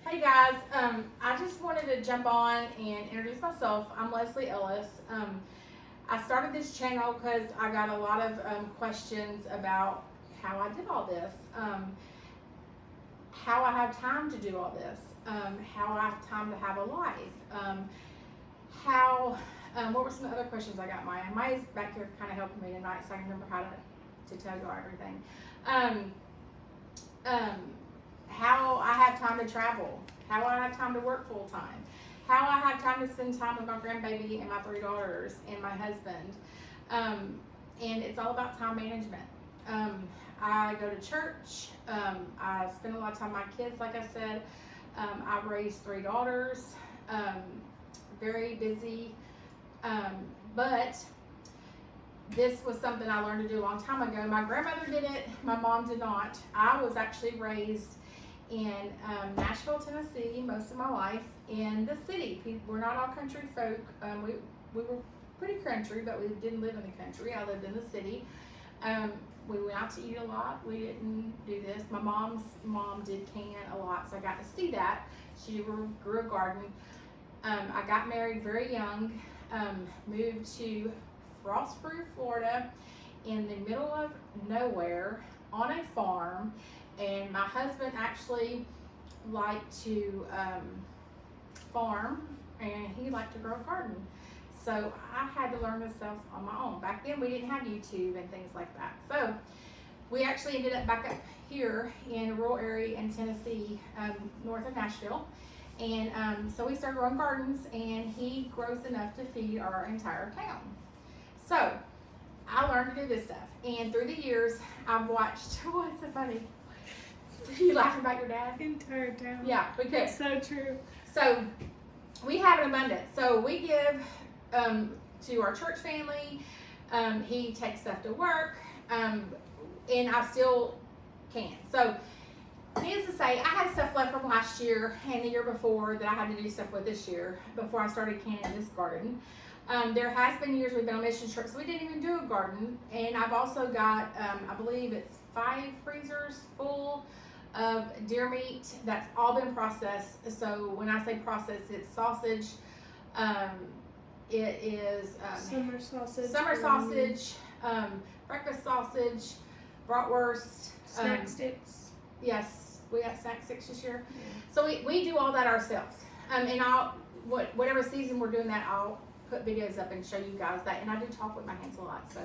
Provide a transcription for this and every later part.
Hey guys, I just wanted to jump on and introduce myself. I'm Leslie Ellis. I started this channel because I got a lot of questions about how I did all this, how I have time to do all this, how I have time to have a life, what were some other questions I got, Maya? Maya's back here kind of helping me tonight so I can remember how to tell you all everything. How I have time to travel, how I have time to work full time, how I have time to spend time with my grandbaby and my 3 daughters and my husband. And it's all about time management. I go to church. I spend a lot of time with my kids, like I said. I raised 3 daughters. Very busy. But this was something I learned to do a long time ago. My grandmother did it. My mom did not. I was actually raised in Nashville, Tennessee, most of my life, in the city. We're not all country folk. We were pretty country, but we didn't live in the country. I lived in the city. We went out to eat a lot. We didn't do this. My mom's mom did can a lot, so I got to see that. She grew a garden. I got married very young, moved to Frostproof, Florida, in the middle of nowhere on a farm. And my husband actually liked to farm, and he liked to grow a garden. So I had to learn this stuff on my own. Back then we didn't have YouTube and things like that. So we actually ended up back up here in a rural area in Tennessee, north of Nashville. And so we started growing gardens, and he grows enough to feed our entire town. So I learned to do this stuff. And through the years, I've watched, what's so funny? You laughing about your dad? Entire town. Yeah, we could. It's so true. So we have an abundance. So we give to our church family. He takes stuff to work, and I still can. So needless to say, I had stuff left from last year and the year before that I had to do stuff with this year before I started canning this garden. There has been years we've been on mission trips, so we didn't even do a garden. And I've also got, I believe it's 5 freezers full of deer meat that's all been processed. So when I say processed, it's sausage, it is Summer sausage, breakfast sausage, bratwurst, snack sticks. Yes, we got snack sticks this year. Yeah. So we do all that ourselves. And whatever season we're doing that, I'll put videos up and show you guys that. And I do talk with my hands a lot, so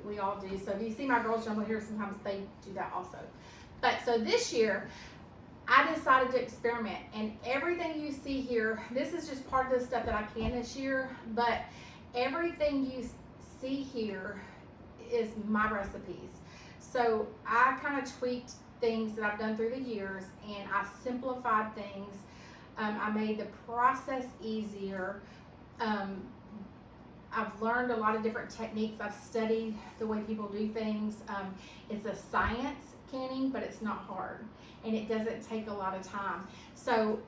we all do. So if you see my girls jumble here, sometimes they do that also. But so this year, I decided to experiment, and everything you see here, this is just part of the stuff that I can this year, but everything you see here is my recipes. So I kind of tweaked things that I've done through the years, and I simplified things. I made the process easier. I've learned a lot of different techniques. I've studied the way people do things. It's a science, canning, but it's not hard, and it doesn't take a lot of time. So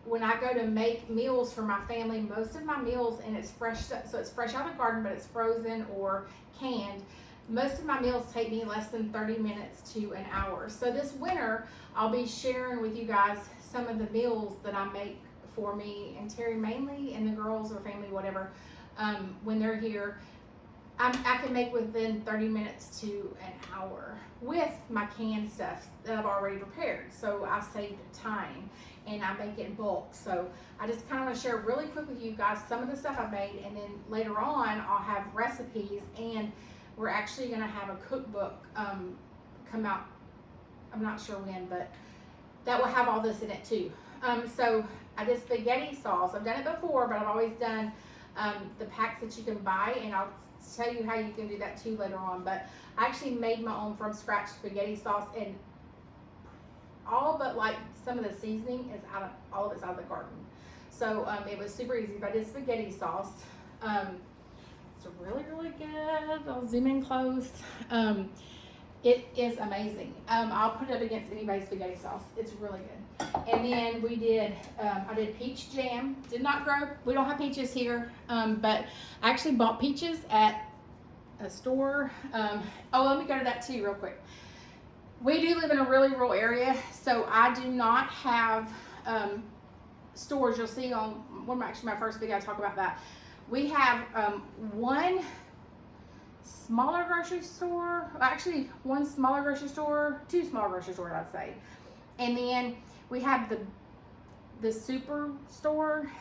when I go to make meals for my family, most of my meals, and it's fresh, so it's fresh out of the garden, but it's frozen or canned. Most of my meals take me less than 30 minutes to an hour. So this winter, I'll be sharing with you guys some of the meals that I make for me and Terry mainly, and the girls or family, whatever, when they're here. I can make within 30 minutes to an hour with my canned stuff that I've already prepared. So I saved time, and I make it in bulk. So I just kind of want to share really quick with you guys some of the stuff I made, and then later on I'll have recipes, and we're actually going to have a cookbook come out. I'm not sure when, but that will have all this in it too. So I did spaghetti sauce. I've done it before, but I've always done the packs that you can buy, and I'll tell you how you can do that too later on. But I actually made my own from scratch spaghetti sauce, and all but like some of the seasoning is all of it's out of the garden. So it was super easy, but I did spaghetti sauce. It's really, really good. I'll zoom in close. It is amazing. I'll put it up against anybody's spaghetti sauce. It's really good. And then we did, I did peach jam. Did not grow, we don't have peaches here, but I actually bought peaches at a store. Oh, let me go to that too real quick. we do live in a really rural area, so I do not have stores. You'll see on my first video I talk about that. We have one smaller grocery store, actually one smaller grocery store, two smaller grocery stores I'd say, and then we have the super store.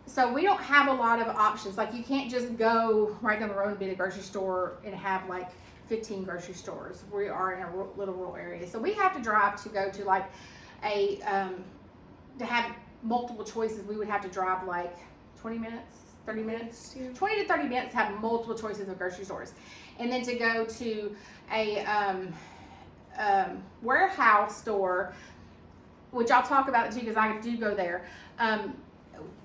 So we don't have a lot of options. Like you can't just go right down the road and be at a grocery store and have like 15 grocery stores. We are in a little rural area, so we have to drive to go to like a to have multiple choices. We would have to drive like 20 minutes, 30 minutes, 20 to 30 minutes to have multiple choices of grocery stores, and then to go to a warehouse store, which I'll talk about it too because I do go there.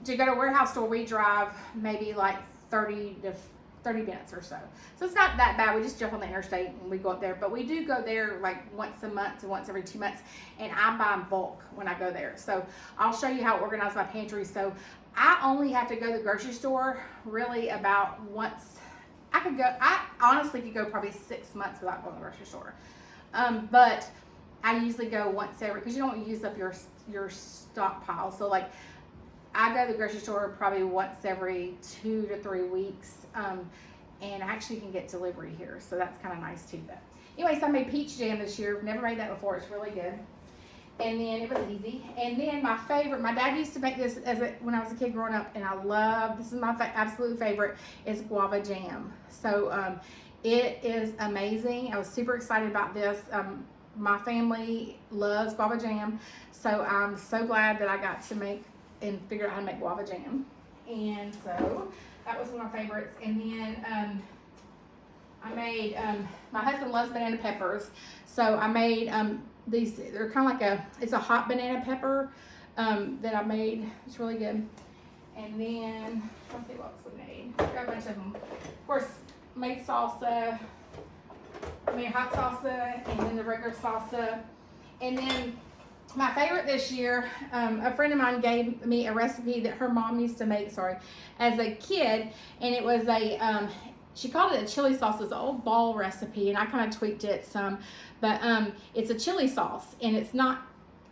To go to a warehouse store, we drive maybe like 30 minutes or so. So it's not that bad. We just jump on the interstate and we go up there. But we do go there like once a month to once every 2 months. And I buy in bulk when I go there. So I'll show you how to organize my pantry. So I only have to go to the grocery store really about once. I honestly could go probably 6 months without going to the grocery store. But I usually go once every, because you don't want to use up your stockpile. So like, I go to the grocery store probably once every 2 to 3 weeks, and I actually can get delivery here, so that's kind of nice too. But anyways, I made peach jam this year. Never made that before. It's really good, and then it was easy. And then my favorite, my dad used to make this when I was a kid growing up, and I love. This is my absolute favorite. Is guava jam. So it is amazing. I was super excited about this. My family loves guava jam, so I'm so glad that I got to make and figure out how to make guava jam. And so that was one of my favorites. And then I made, my husband loves banana peppers, so I made these. They're kind of like it's a hot banana pepper that I made. It's really good. And then let's see what else we made. Got a bunch of them. Of course, made salsa. I made hot salsa and then the regular salsa. And then my favorite this year, a friend of mine gave me a recipe that her mom used to make, as a kid, and it was she called it a chili sauce. It's an old ball recipe, and I kind of tweaked it some, but it's a chili sauce, and it's not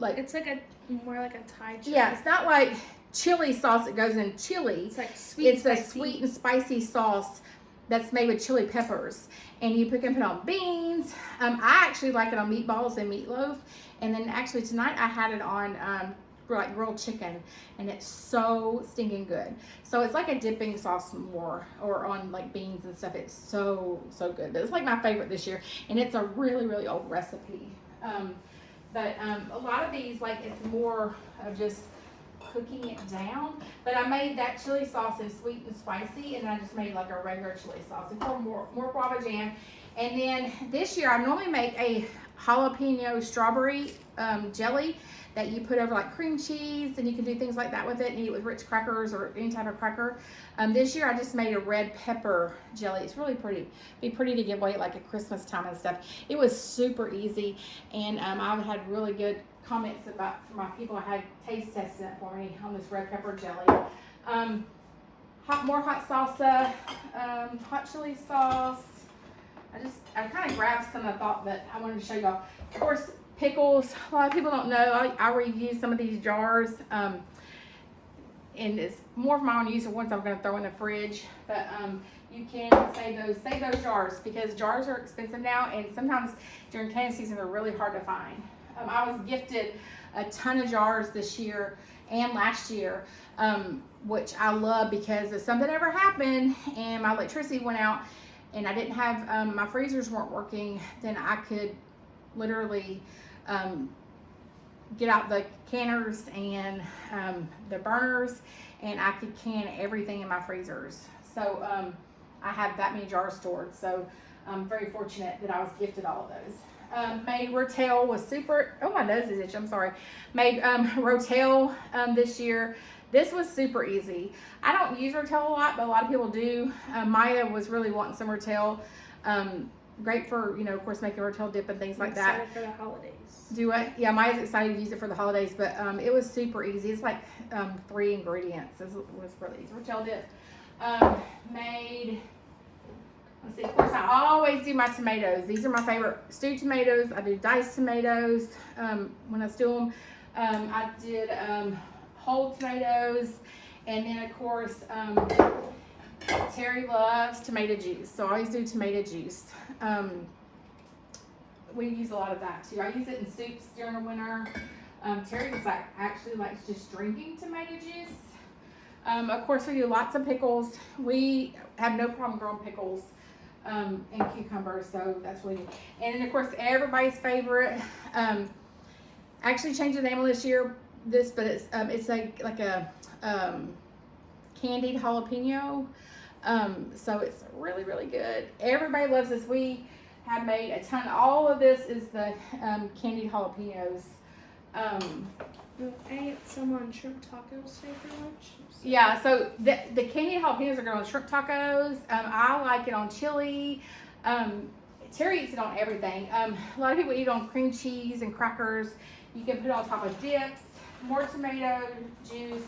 like, It's like more like a Thai chili. yeah, it's not like chili sauce that goes in chili. It's like sweet. It's a sweet and spicy sauce that's made with chili peppers, and you can put on beans. I actually like it on meatballs and meatloaf. And then actually tonight I had it on like grilled chicken, and it's so stinking good. So it's like a dipping sauce more, or on like beans and stuff. It's so good. But it's like my favorite this year, and it's a really old recipe. But a lot of these, like, it's more of just cooking it down. But I made that chili sauce in sweet and spicy, and I just made like a regular chili sauce and pour more guava jam. And then this year I normally make a jalapeno strawberry jelly that you put over like cream cheese, and you can do things like that with it and eat it with Ritz crackers or any type of cracker. This year I just made a red pepper jelly. It's really pretty. Be pretty to give away like at Christmas time and stuff. It was super easy, and I've had really good comments from my people who had taste tested it for me on this red pepper jelly. More hot salsa, hot chili sauce. I kind of grabbed some I thought that I wanted to show y'all. Of course, pickles. A lot of people don't know. I reuse some of these jars, and it's more of my own use of ones I'm going to throw in the fridge. But you can save those jars, because jars are expensive now, and sometimes during canning season they're really hard to find. I was gifted a ton of jars this year and last year, which I love, because if something ever happened and my electricity went out and I didn't have, my freezers weren't working, then I could literally get out the canners and the burners, and I could can everything in my freezers. So I have that many jars stored. So I'm very fortunate that I was gifted all of those. Made rotel was super, oh, my nose is itchy, I'm sorry. Made rotel this year. This was super easy. I don't use rotel a lot, but a lot of people do. Maya was really wanting some rotel. Great for, of course, making rotel dip and things like that. Excited for the holidays. Do it? Yeah, Maya's excited to use it for the holidays, but it was super easy. It's like 3 ingredients. It was really easy. Rotel dip. Made let's see, of course I always do my tomatoes. These are my favorite stewed tomatoes. I do diced tomatoes when I stew them. I did whole tomatoes, and then of course Terry loves tomato juice, so I always do tomato juice. We use a lot of that too. I use it in soups during the winter. Terry was actually likes just drinking tomato juice. Of course, we do lots of pickles. We have no problem growing pickles and cucumbers, so that's what we do. And then, of course, everybody's favorite. Actually changed the name of this year. But it's like a candied jalapeno. So it's really, really good. Everybody loves this. We have made a ton. All of this is the candied jalapenos. I ate some on shrimp tacos today for lunch. So. Yeah, so the candied jalapenos are good on shrimp tacos. I like it on chili. Terry eats it on everything. A lot of people eat it on cream cheese and crackers. You can put it on top of dips, more tomato juice,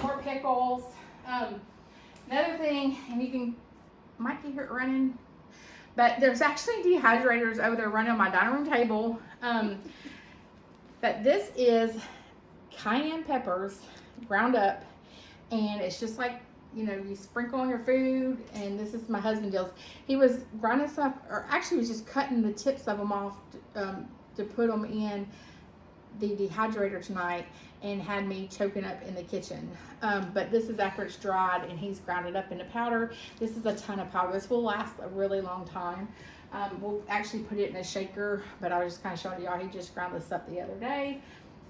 more pickles. Another thing, and you might hear it running, but there's actually dehydrators over there running on my dining room table. But this is cayenne peppers ground up, and it's just like, you know, you sprinkle on your food, and this is my husband deals. He was grinding some, or actually was just cutting the tips of them off to put them in the dehydrator tonight, and had me choking up in the kitchen. But this is after it's dried, and he's ground it up into powder. This is a ton of powder. This will last a really long time. We'll actually put it in a shaker, but I was just kind of showing y'all. He just ground this up the other day.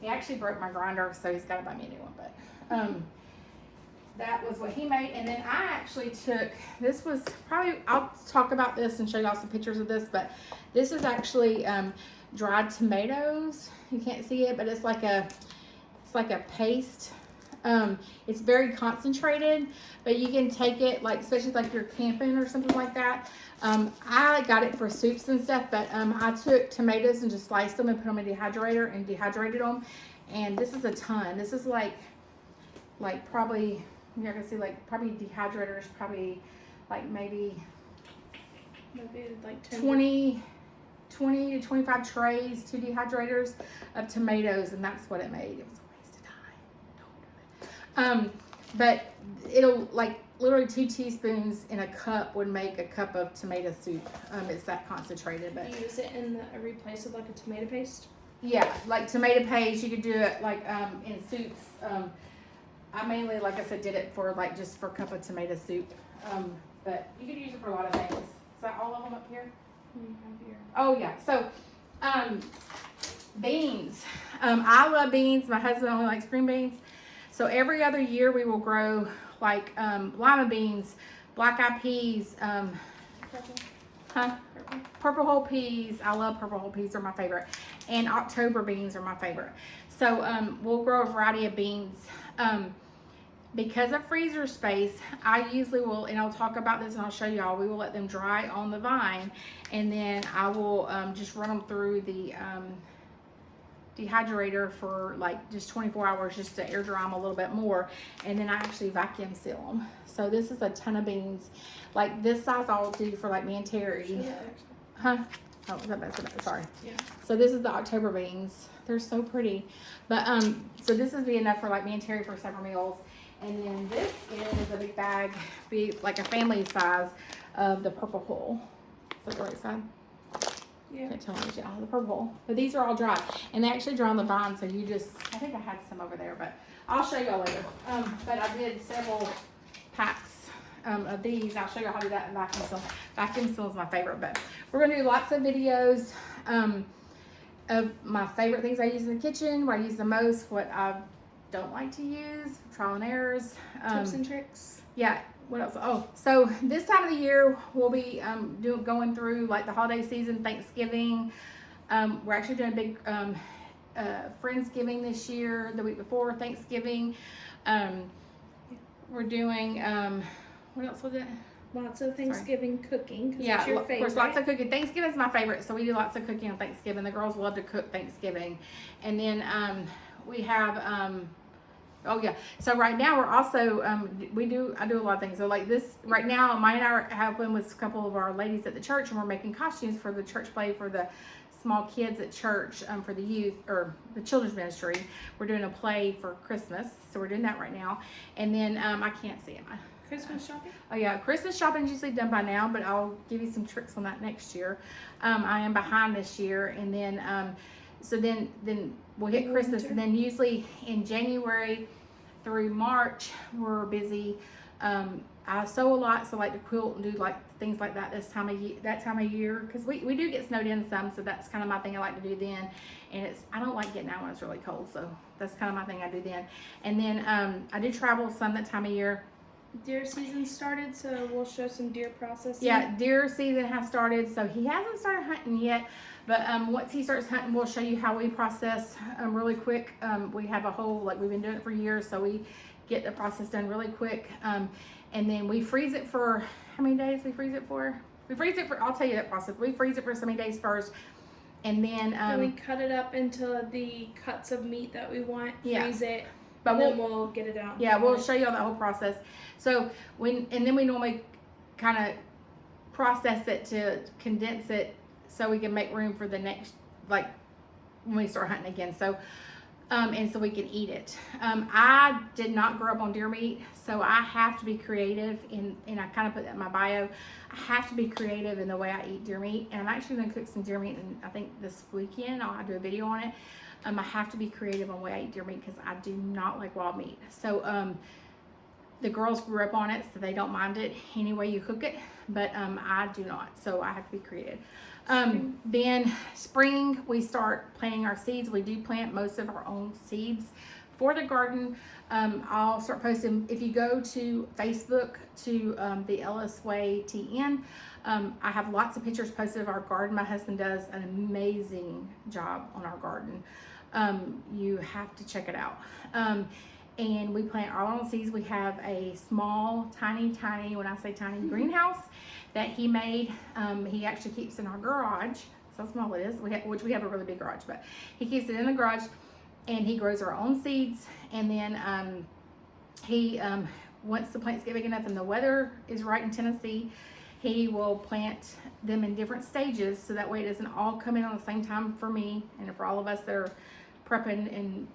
He actually broke my grinder, so he's got to buy me a new one. But that was what he made. And then I actually took, this was probably, I'll talk about this and show y'all some pictures of this, but this is actually dried tomatoes. You can't see it, but it's like a paste. It's very concentrated, but you can take it, like, especially like you're camping or something like that. I got it for soups and stuff, but I took tomatoes and just sliced them and put them in the dehydrator and dehydrated them. And this is a ton. This is like probably, you're gonna see, like, probably dehydrators, probably like maybe like 20 to 25 trays, 2 dehydrators of tomatoes, and that's what it made. It was a waste of time. Don't do it. But it'll, like, literally 2 teaspoons in a cup would make a cup of tomato soup. It's that concentrated. But you use it in every place with like a tomato paste? Yeah, like tomato paste. You could do it like in soups. I mainly, like I said, did it for like just for a cup of tomato soup. But you could use it for a lot of things. Is that all of them up here? Here. Oh yeah. So beans. I love beans. My husband only likes green beans. So every other year we will grow like lima beans, black eyed peas, purple whole peas. I love purple whole peas. They're my favorite. And October beans are my favorite. So we'll grow a variety of beans. Because of freezer space, I usually will, and I'll talk about this and I'll show y'all, we will let them dry on the vine, and then I will just run them through the dehydrator for like just 24 hours just to air dry them a little bit more, and then I actually vacuum seal them. So this is a ton of beans. Like this size I'll do for like me and Terry. Huh? Oh, sorry. Yeah. So this is the October beans. They're so pretty. But so this would be enough for like me and Terry for several meals. And then this is a big bag, like a family size of the purple hull. Is that the right side? Yeah. Can't tell you, the purple hull. But these are all dry. And they actually dry on the vine, so you just, I think I had some over there, but I'll show y'all later. But I did several packs of these. I'll show you how to do that in vacuum seal. Vacuum seal is my favorite, but we're going to do lots of videos of my favorite things I use in the kitchen, what I use the most, what I don't like to use, trial and errors. Tips and tricks. Yeah, what else? Oh, so this time of the year, we'll be going through like the holiday season, Thanksgiving. We're actually doing a big Friendsgiving this year, the week before Thanksgiving. We're doing, what else was it? Lots of Thanksgiving cooking. Yeah, it's your of course, lots of cooking. Thanksgiving is my favorite, so we do lots of cooking on Thanksgiving. The girls love to cook Thanksgiving. And then we have Oh yeah. So right now we're also I do a lot of things. So like this right now, Maya and I are helping with a couple of our ladies at the church, and we're making costumes for the church play for the small kids at church, for the youth or the children's ministry. We're doing a play for Christmas, so we're doing that right now. And then I can't see it. Christmas shopping? Oh yeah, Christmas shopping is usually done by now, but I'll give you some tricks on that next year. I am behind this year, and then so then we'll hit Christmas, and then usually in January through March we're busy. I sew a lot, so I like to quilt and do like things like that that time of year, because we do get snowed in some, so that's kind of my thing I like to do then. And I don't like getting out when it's really cold, so that's kind of my thing I do then. And then I do travel some that time of year. Deer season started, so we'll show some deer processing. Yeah, deer season has started, so he hasn't started hunting yet, but once he starts hunting, we'll show you how we process really quick. We have a whole, like, we've been doing it for years, so we get the process done really quick. And then we freeze it for, how many days we freeze it for? I'll tell you that process. We freeze it for so many days first, and then we cut it up into the cuts of meat that we want, freeze it. But then we'll get it out. Yeah, we'll show you all that whole process. So then we normally kind of process it to condense it so we can make room for the next, like when we start hunting again. So, and so we can eat it. I did not grow up on deer meat, so I have to be creative and I kind of put that in my bio. I have to be creative in the way I eat deer meat, and I'm actually going to cook some deer meat, and I think this weekend I'll do a video on it. I have to be creative on the way I eat deer meat because I do not like wild meat. So the girls grew up on it, so they don't mind it any way you cook it, but I do not, so I have to be creative. Then spring, we start planting our seeds. We do plant most of our own seeds for the garden. I'll start posting, if you go to Facebook to the Ellis Way TN, I have lots of pictures posted of our garden. My husband does an amazing job on our garden. You have to check it out. And we plant our own seeds. We have a small, tiny, when I say tiny, greenhouse that he made. He actually keeps in our garage. So small it is, which we have a really big garage, but he keeps it in the garage, and he grows our own seeds. And then he, once the plants get big enough and the weather is right in Tennessee, he will plant them in different stages, so that way it doesn't all come in on the same time for me and for all of us that are prepping and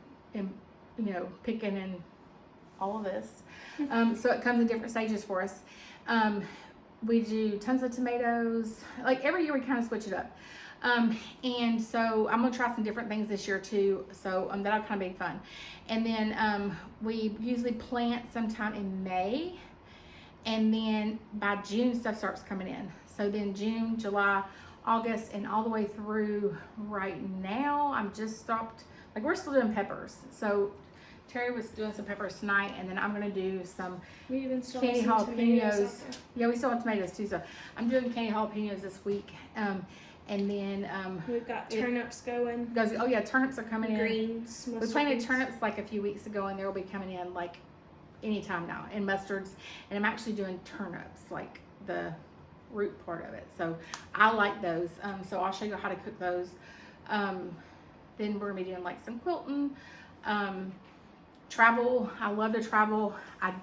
you know, picking and all of this. So it comes in different stages for us. We do tons of tomatoes. Like every year we kind of switch it up. And so I'm gonna try some different things this year too. So that'll kind of be fun. And then we usually plant sometime in May, and then by June stuff starts coming in. So then June, July, August, and all the way through right now, I'm just stopped. Like, we're still doing peppers. So Terry was doing some peppers tonight, and then I'm gonna do some candy jalapenos. Yeah, we still have tomatoes too. So I'm doing candy jalapenos this week. And then we've got turnips going. Oh yeah, turnips are coming in. Greens. We planted turnips like a few weeks ago, and they'll be coming in like anytime now. And mustards, and I'm actually doing turnips, like the root part of it. So I like those. So I'll show you how to cook those. Then we're gonna be doing like some quilting. Travel. I love to travel. I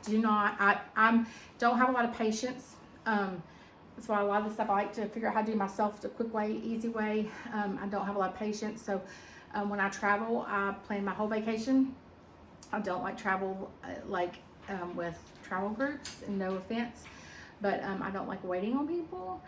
don't have a lot of patience. That's why a lot of the stuff I like to figure out how to do myself the quick way, easy way. I don't have a lot of patience. So when I travel, I plan my whole vacation. I don't like travel with travel groups, and no offense, but I don't like waiting on people.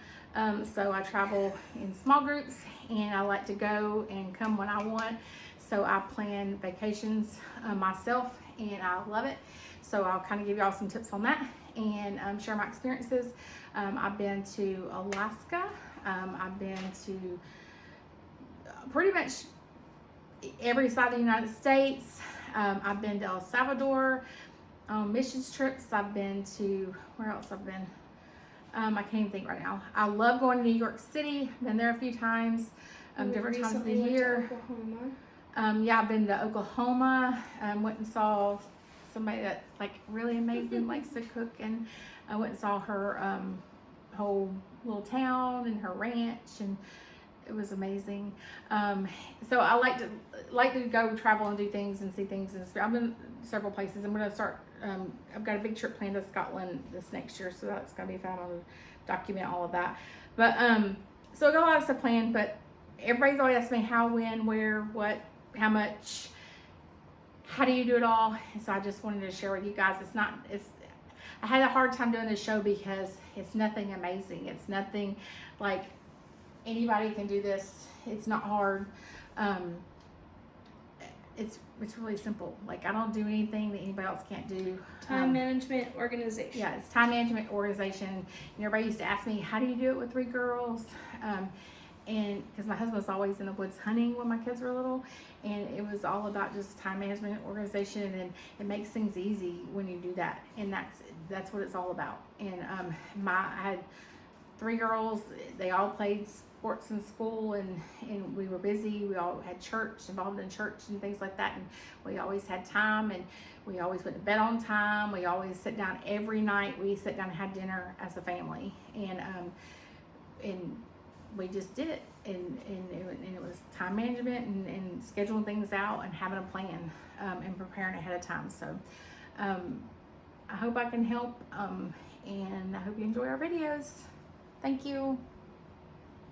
So I travel in small groups, and I like to go and come when I want. So I plan vacations myself, and I love it. So I'll kind of give y'all some tips on that, and share my experiences. I've been to Alaska. I've been to pretty much every side of the United States. I've been to El Salvador on missions trips. I've been to, where else I've been? I can't even think right now. I love going to New York City. Been there a few times, different times of the year. Yeah, I've been to Oklahoma. Went and saw somebody that like really amazing, likes to cook, and I went and saw her whole little town and her ranch, and It was amazing. So I like to go travel and do things and see things. And I've been several places. I'm going to start. I've got a big trip planned to Scotland this next year, so that's going to be fun. I'm going to document all of that. But so I got a lot of stuff planned. But everybody's always asked me how, when, where, what, how much. How do you do it all? And so I just wanted to share with you guys. I had a hard time doing this show because it's nothing amazing. It's nothing like anybody can do this. It's not hard. It's really simple. Like, I don't do anything that anybody else can't do. Time management, organization. Yeah, it's time management, organization. And everybody used to ask me, how do you do it with 3 girls? And because my husband was always in the woods hunting when my kids were little, and it was all about just time management, organization, and then it makes things easy when you do that, and that's what it's all about. And I had 3 girls. They all played sports in school, and we were busy. We all had church, involved in church and things like that, and we always had time, and we always went to bed on time. We always sit down every night. We sit down and had dinner as a family, and we just did it, and it was time management and scheduling things out and having a plan and preparing ahead of time. So I hope I can help, and I hope you enjoy our videos. Thank you.